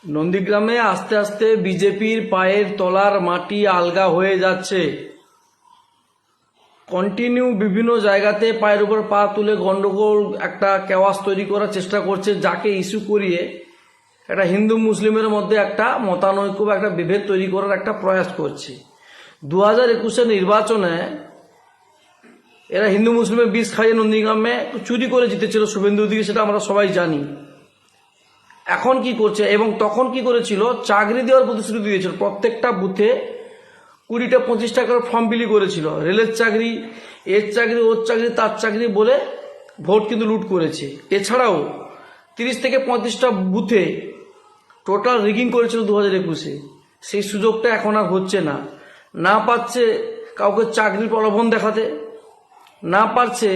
নন্দীগ্রামে আস্তে আস্তে বিজেপির পায়ের তলার মাটি আলগা হয়ে যাচ্ছে। কন্টিনিউ বিভিন্ন জায়গাতে পায়ের উপর পা তুলে গন্ডগোল একটা কেওয়াস তৈরি করার চেষ্টা করছে, যাকে ইস্যু করিয়ে একটা হিন্দু মুসলিমের মধ্যে একটা মতানৈক্য বা একটা বিভেদ তৈরি করার একটা প্রয়াস করছে। 2021 নির্বাচনে এরা হিন্দু মুসলিমের বিষ খাইয়ে নন্দীগ্রামে চুরি করে জিতেছিল শুভেন্দু দিকে, সেটা আমরা সবাই জানি। এখন কি করছে এবং তখন কি করেছিল, চাকরি দেওয়ার প্রতিশ্রুতি দিয়েছিল। প্রত্যেকটা বুথে 20টা 25টা করে ফর্ম বিলি করেছিল, রেলের চাকরি, এর চাকরি, ওর চাকরি, তার চাকরি বলে ভোট কিন্তু লুট করেছে। এছাড়াও 30 থেকে 35টা বুথে টোটাল রিগিং করেছিল 2021-এ। সেই সুযোগটা এখন আর হচ্ছে না। না পাচ্ছে কাউকে চাকরির প্রলোভন দেখাতে, না পারছে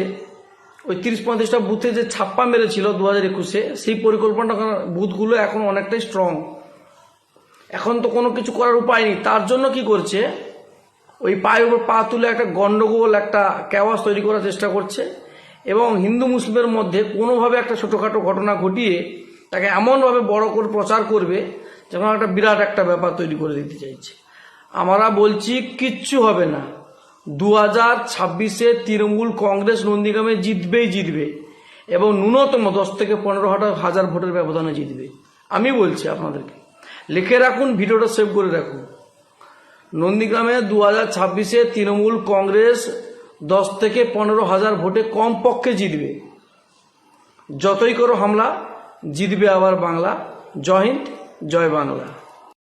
ওই 30-35টা বুথে যে ছাপ্পা মেরেছিল 2021-এ, সেই পরিকল্পনাটা বুথগুলো এখন অনেকটাই স্ট্রং। এখন তো কোনো কিছু করার উপায় নেই। তার জন্য কি করছে, ওই পায়ের উপর পা তুলে একটা গন্ডগোল, একটা কেওয়াস তৈরি করার চেষ্টা করছে এবং হিন্দু মুসলিমের মধ্যে কোনোভাবে একটা ছোটোখাটো ঘটনা ঘটিয়ে তাকে এমনভাবে বড় করে প্রচার করবে যেমন একটা বিরাট একটা ব্যাপার তৈরি করে দিতে চাইছে। আমরা বলছি কিচ্ছু হবে না। 2026-এ তৃণমূল কংগ্রেস নন্দীগ্রামে জিতবে এবং ন্যূনতম 10 থেকে 15,000 ভোটের ব্যবধানে জিতবে। আমি বলছি আপনাদেরকে, লিখে রাখুন, ভিডিওটা সেভ করে রাখুন। নন্দীগ্রামে 2026-এ তৃণমূল কংগ্রেস 10 থেকে 15,000 ভোটে কমপক্ষে জিতবে। যতই করো হামলা, জিতবে আবার বাংলা। জয় হিন্দ, জয় বাংলা।